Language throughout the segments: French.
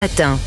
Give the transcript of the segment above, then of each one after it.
Matin.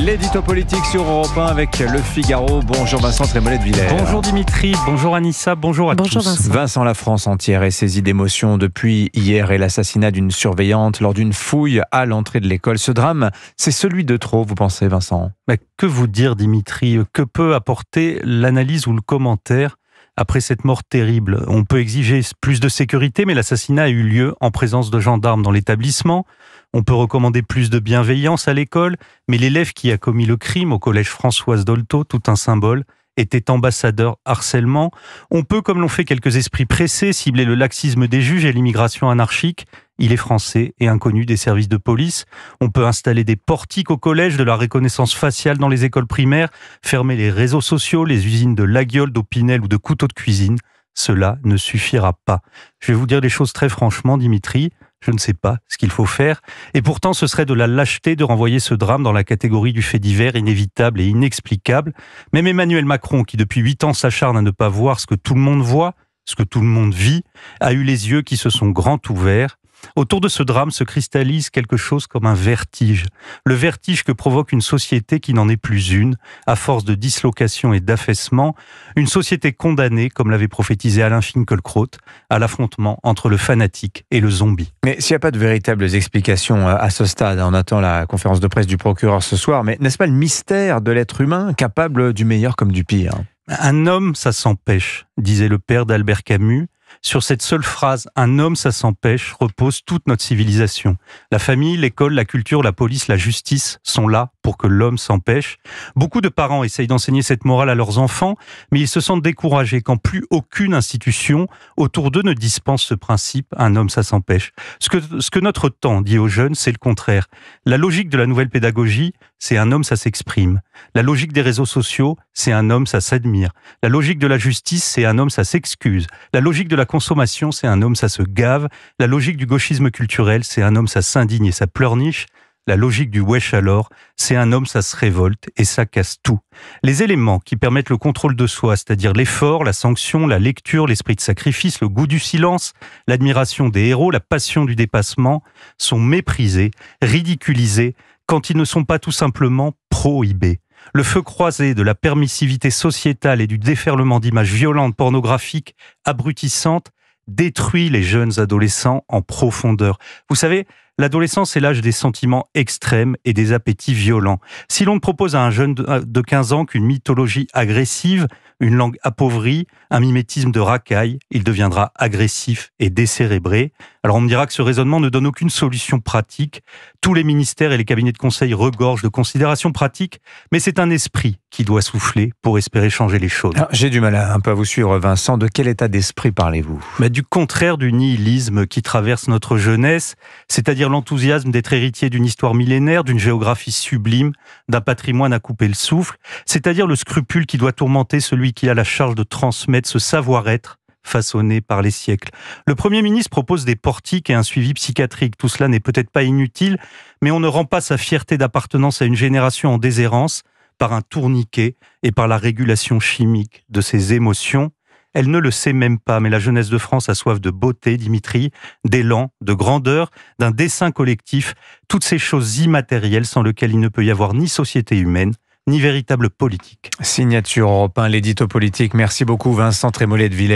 L'édito politique sur Europe 1 avec Le Figaro. Bonjour Vincent Trémollet de Villers. Bonjour Dimitri, bonjour Anissa, bonjour à Bonjour tous. Vincent, la France entière est saisie d'émotion depuis hier et l'assassinat d'une surveillante lors d'une fouille à l'entrée de l'école. Ce drame, c'est celui de trop, vous pensez Vincent? Que vous dire Dimitri? Que peut apporter l'analyse ou le commentaire après cette mort terrible? On peut exiger plus de sécurité, mais l'assassinat a eu lieu en présence de gendarmes dans l'établissement. On peut recommander plus de bienveillance à l'école, mais l'élève qui a commis le crime au collège Françoise Dolto, tout un symbole, était ambassadeur harcèlement. On peut, comme l'ont fait quelques esprits pressés, cibler le laxisme des juges et l'immigration anarchique. Il est français et inconnu des services de police. On peut installer des portiques au collège, de la reconnaissance faciale dans les écoles primaires, fermer les réseaux sociaux, les usines de Laguiole, d'Opinel ou de couteaux de cuisine. Cela ne suffira pas. Je vais vous dire les choses très franchement, Dimitri. Je ne sais pas ce qu'il faut faire. Et pourtant, ce serait de la lâcheté de renvoyer ce drame dans la catégorie du fait divers inévitable et inexplicable. Même Emmanuel Macron, qui depuis 8 ans s'acharne à ne pas voir ce que tout le monde voit, ce que tout le monde vit, a eu les yeux qui se sont grands ouverts. Autour de ce drame se cristallise quelque chose comme un vertige. Le vertige que provoque une société qui n'en est plus une, à force de dislocation et d'affaissement. Une société condamnée, comme l'avait prophétisé Alain Finkielkraut, à l'affrontement entre le fanatique et le zombie. Mais s'il n'y a pas de véritables explications à ce stade, on attend la conférence de presse du procureur ce soir, mais n'est-ce pas le mystère de l'être humain capable du meilleur comme du pire? Un homme, ça s'empêche, disait le père d'Albert Camus. Sur cette seule phrase, un homme, ça s'empêche, repose toute notre civilisation. La famille, l'école, la culture, la police, la justice sont là pour que l'homme s'empêche. Beaucoup de parents essayent d'enseigner cette morale à leurs enfants, mais ils se sentent découragés quand plus aucune institution autour d'eux ne dispense ce principe, un homme, ça s'empêche. Ce que notre temps dit aux jeunes, c'est le contraire. La logique de la nouvelle pédagogie, c'est un homme, ça s'exprime. La logique des réseaux sociaux, c'est un homme, ça s'admire. La logique de la justice, c'est un homme, ça s'excuse. La logique de la consommation, c'est un homme, ça se gave. La logique du gauchisme culturel, c'est un homme, ça s'indigne et ça pleurniche. La logique du wesh alors, c'est un homme, ça se révolte et ça casse tout. Les éléments qui permettent le contrôle de soi, c'est-à-dire l'effort, la sanction, la lecture, l'esprit de sacrifice, le goût du silence, l'admiration des héros, la passion du dépassement, sont méprisés, ridiculisés, quand ils ne sont pas tout simplement prohibés. Le feu croisé de la permissivité sociétale et du déferlement d'images violentes, pornographiques, abrutissantes, détruit les jeunes adolescents en profondeur. Vous savez, l'adolescence est l'âge des sentiments extrêmes et des appétits violents. Si l'on ne propose à un jeune de 15 ans qu'une mythologie agressive, une langue appauvrie, un mimétisme de racaille, il deviendra agressif et décérébré. Alors on me dira que ce raisonnement ne donne aucune solution pratique. Tous les ministères et les cabinets de conseil regorgent de considérations pratiques, mais c'est un esprit qui doit souffler pour espérer changer les choses. J'ai du mal un peu à vous suivre Vincent, de quel état d'esprit parlez-vous? Du contraire du nihilisme qui traverse notre jeunesse, c'est-à-dire l'enthousiasme d'être héritier d'une histoire millénaire, d'une géographie sublime, d'un patrimoine à couper le souffle, c'est-à-dire le scrupule qui doit tourmenter celui qui a la charge de transmettre ce savoir-être façonné par les siècles. Le Premier ministre propose des portiques et un suivi psychiatrique. Tout cela n'est peut-être pas inutile, mais on ne rend pas sa fierté d'appartenance à une génération en déshérence par un tourniquet et par la régulation chimique de ses émotions. Elle ne le sait même pas, mais la jeunesse de France a soif de beauté, Dimitri, d'élan, de grandeur, d'un dessein collectif, toutes ces choses immatérielles sans lesquelles il ne peut y avoir ni société humaine, ni véritable politique. Signature Europe 1, l'édito politique. Merci beaucoup Vincent Trémollet de Villers.